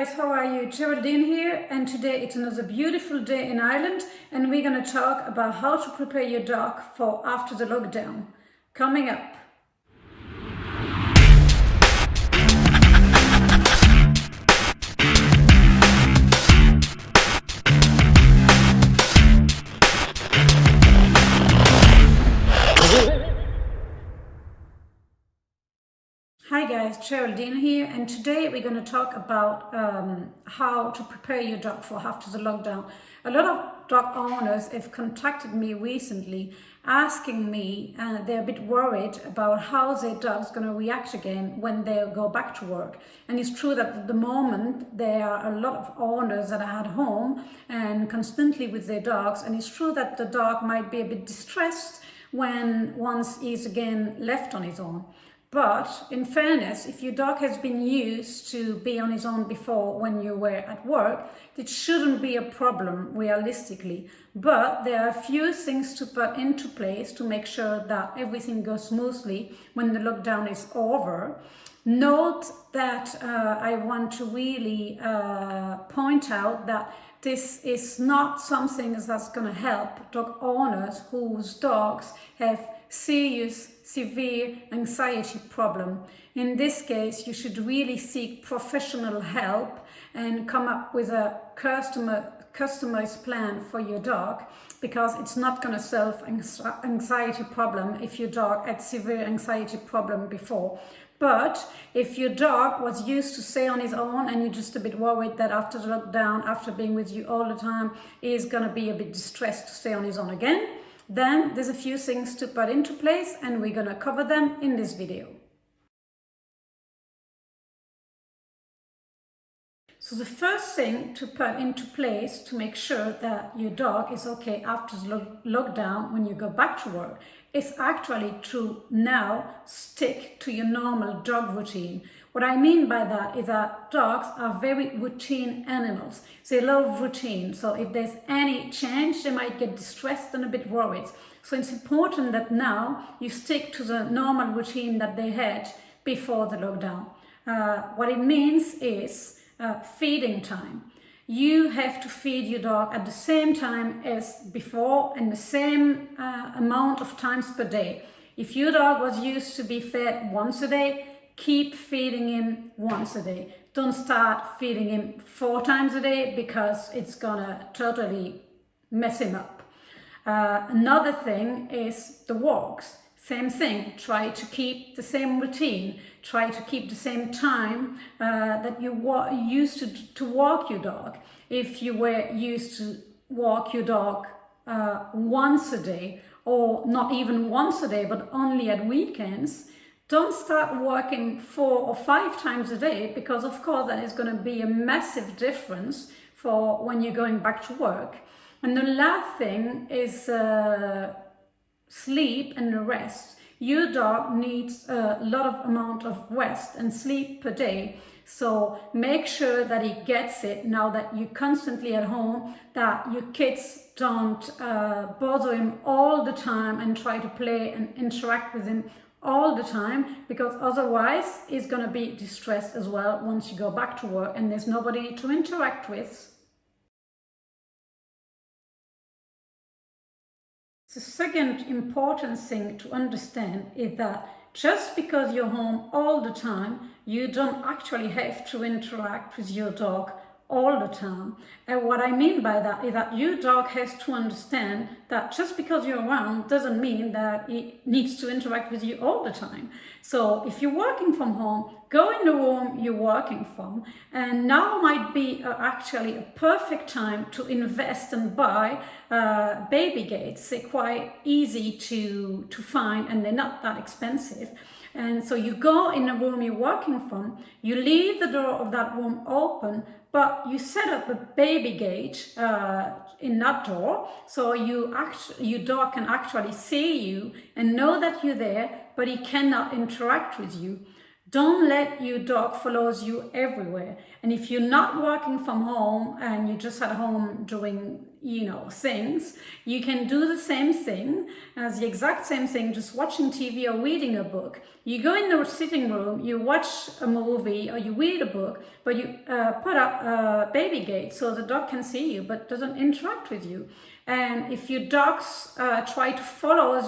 guys, how are you? Geraldine here, and today it's another beautiful day in Ireland, and we're going to talk about how to prepare your dog for after the lockdown. Coming up. Hi guys, Geraldine here, and today we're going to talk about how to prepare your dog for after the lockdown. A lot of dog owners have contacted me recently asking me, they're a bit worried about how their dog's going to react again when they go back to work. And it's true that at the moment there are a lot of owners that are at home and constantly with their dogs, and it's true that the dog might be a bit distressed when once he's again left on his own. But in fairness, if your dog has been used to be on his own before when you were at work, it shouldn't be a problem realistically. But there are a few things to put into place to make sure that everything goes smoothly when the lockdown is over. Note that I want to really point out that this is not something that's going to help dog owners whose dogs have severe anxiety problem. In this case, you should really seek professional help and come up with a customized plan for your dog, because it's not going to solve anxiety problem if your dog had severe anxiety problem before. But if your dog was used to stay on his own and you're just a bit worried that after the lockdown, after being with you all the time, he's going to be a bit distressed to stay on his own again, then there's a few things to put into place, and we're going to cover them in this video. So the first thing to put into place to make sure that your dog is okay after the lockdown when you go back to work is actually to now stick to your normal dog routine. What I mean by that is that dogs are very routine animals. They love routine. So if there's any change, they might get distressed and a bit worried. So it's important that now you stick to the normal routine that they had before the lockdown. What it means is feeding time. You have to feed your dog at the same time as before and the same amount of times per day. If your dog was used to be fed once a day, keep feeding him once a day. Don't start feeding him 4 times a day, because it's gonna totally mess him up. Another thing is the walks. Same thing, try to keep the same routine, try to keep the same time that you used to walk your dog. If you were used to walk your dog once a day, or not even once a day, but only at weekends, don't start walking 4 or 5 times a day, because of course that is going to be a massive difference for when you're going back to work. And the last thing is sleep and rest. Your dog needs a lot of amount of rest and sleep per day. So make sure that he gets it now that you're constantly at home, that your kids don't bother him all the time and try to play and interact with him all the time, because otherwise he's going to be distressed as well once you go back to work and there's nobody to interact with. The second important thing to understand is that just because you're home all the time, you don't actually have to interact with your dog all the time. And what I mean by that is that your dog has to understand that just because you're around doesn't mean that it needs to interact with you all the time. So if you're working from home, go in the room you're working from, and now might be actually a perfect time to invest and buy baby gates. They're quite easy to find and they're not that expensive. And so you go in the room you're working from, you leave the door of that room open, but you set up a baby gate in that door, so your dog can actually see you and know that you're there, but he cannot interact with you. Don't let your dog follows you everywhere. And if you're not working from home and you're just at home doing things. You can do the same thing, as the exact same thing, just watching TV or reading a book. You go in the sitting room, you watch a movie or you read a book, but you put up a baby gate so the dog can see you but doesn't interact with you. And if your dogs try to follow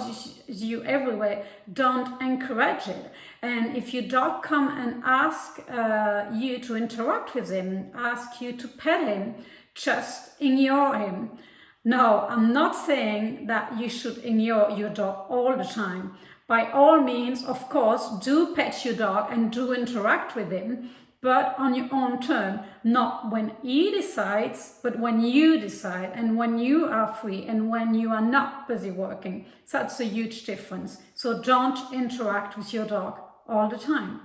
you everywhere, don't encourage it. And if your dog come and ask you to interact with him, ask you to pet him, just ignore him. No, I'm not saying that you should ignore your dog all the time. By all means, of course, do pet your dog and do interact with him, but on your own term, not when he decides, but when you decide and when you are free and when you are not busy working. So that's a huge difference. So don't interact with your dog all the time.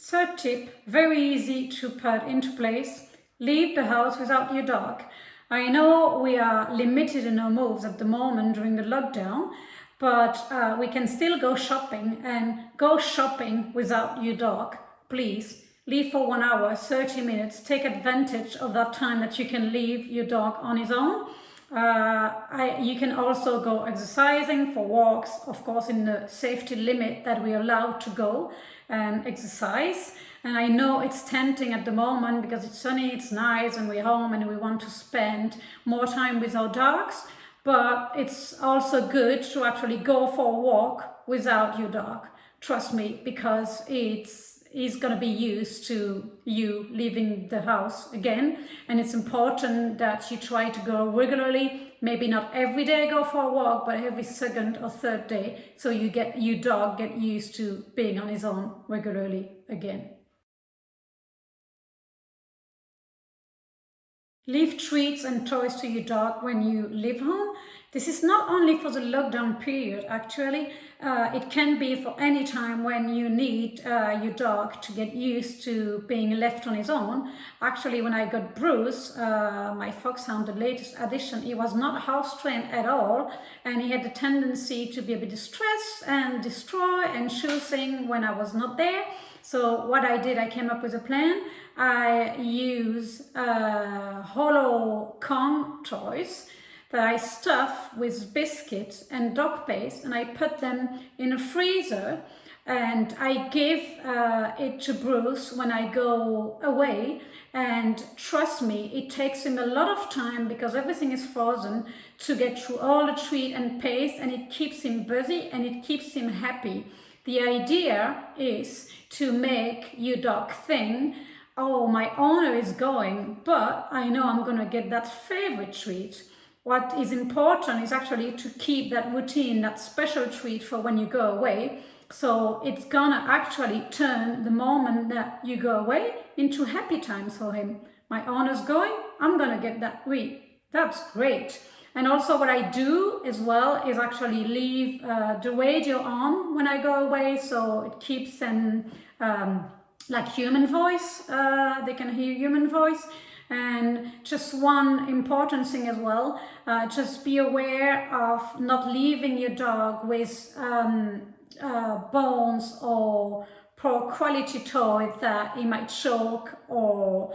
Third tip, very easy to put into place: leave the house without your dog. I know we are limited in our moves at the moment during the lockdown, but we can still go shopping, and go shopping without your dog. Please leave for 1 hour, 30 minutes. Take advantage of that time that you can leave your dog on his own. You can also go exercising, for walks, of course, in the safety limit that we are allowed to go and exercise. And I know it's tempting at the moment because it's sunny, it's nice, and we're home and we want to spend more time with our dogs. But it's also good to actually go for a walk without your dog. Trust me, because he's going to be used to you leaving the house again. And it's important that you try to go regularly, maybe not every day go for a walk, but every second or third day, so your dog get used to being on his own regularly again. Leave treats and toys to your dog when you leave home. This is not only for the lockdown period, actually. It can be for any time when you need your dog to get used to being left on his own. Actually, when I got Bruce, my foxhound, the latest addition, he was not house trained at all, and he had the tendency to be a bit distressed and destroy and choosing when I was not there. So what I did, I came up with a plan. I use hollow Kong toys that I stuff with biscuits and dog paste, and I put them in a freezer, and I give it to Bruce when I go away. And trust me, it takes him a lot of time, because everything is frozen, to get through all the treat and paste, and it keeps him busy and it keeps him happy. The idea is to make your dog think, oh, my owner is going, but I know I'm going to get that favorite treat. What is important is actually to keep that routine, that special treat for when you go away. So it's gonna actually turn the moment that you go away into happy times for him. My owner's going, I'm gonna get that treat. That's great. And also what I do as well is actually leave the radio on when I go away, so it keeps them like human voice. They can hear human voice. And just one important thing as well, just be aware of not leaving your dog with bones or poor quality toy that he might choke or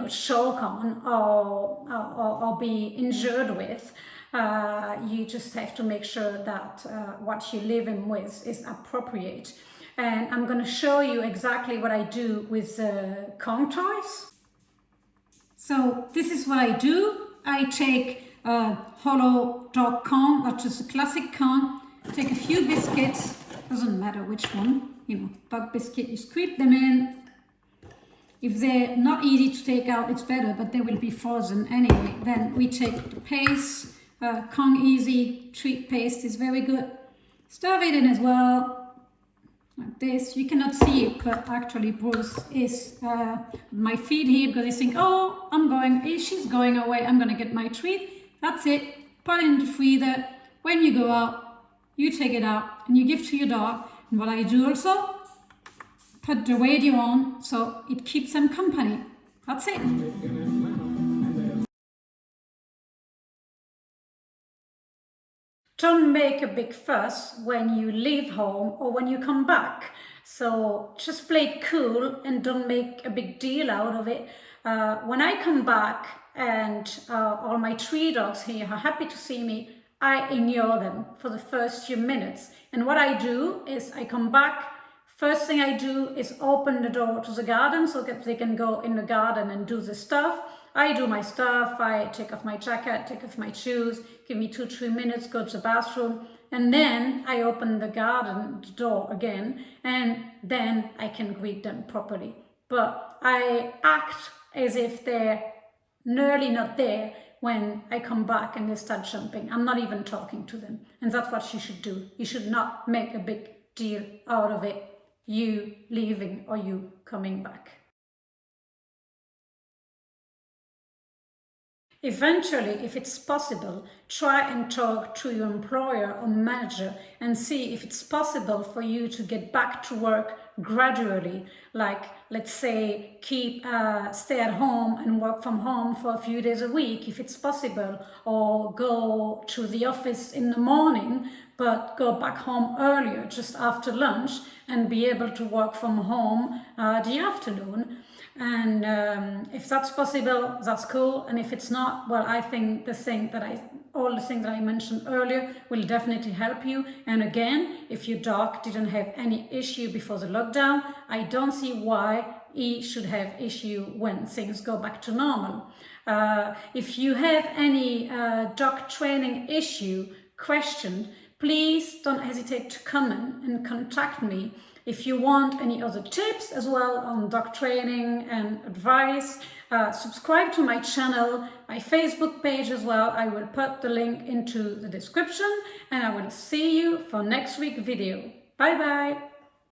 choke on or be injured with. You just have to make sure that what you leave him with is appropriate. And I'm going to show you exactly what I do with Kong toys. So this is what I do. I take a hollow dog Kong, that's just a classic Kong. Take a few biscuits, doesn't matter which one, dog biscuit, you scrape them in. If they're not easy to take out, it's better, but they will be frozen anyway. Then we take the paste, Kong Easy treat paste is very good. Stuff it in as well. Like this. You cannot see it, but actually Bruce is my feet here, because he's thinking, oh, she's going away, I'm going to get my treat. That's it. Put it in the freezer. When you go out, you take it out and you give to your dog. And what I do also, put the radio on so it keeps them company. That's it. Don't make a big fuss when you leave home or when you come back. So just play it cool and don't make a big deal out of it. When I come back and all my 3 dogs here are happy to see me, I ignore them for the first few minutes. And what I do is I come back. First thing I do is open the door to the garden so that they can go in the garden and do the stuff. I do my stuff, I take off my jacket, take off my shoes, give me 2-3 minutes, go to the bathroom, and then I open the garden door again, and then I can greet them properly. But I act as if they're nearly not there when I come back and they start jumping. I'm not even talking to them. And that's what you should do. You should not make a big deal out of it, you leaving or you coming back. Eventually, if it's possible, try and talk to your employer or manager and see if it's possible for you to get back to work gradually. Like, let's say, stay at home and work from home for a few days a week, if it's possible, or go to the office in the morning, but go back home earlier, just after lunch, and be able to work from home the afternoon. And if that's possible, that's cool. And if it's not, well, I think all the things that I mentioned earlier will definitely help you. And again, if your dog didn't have any issue before the lockdown, I don't see why he should have issue when things go back to normal. If you have any dog training issue, question, please don't hesitate to comment and contact me. If you want any other tips as well on dog training and advice, subscribe to my channel, my Facebook page as well. I will put the link into the description, and I will see you for next week's video. Bye bye.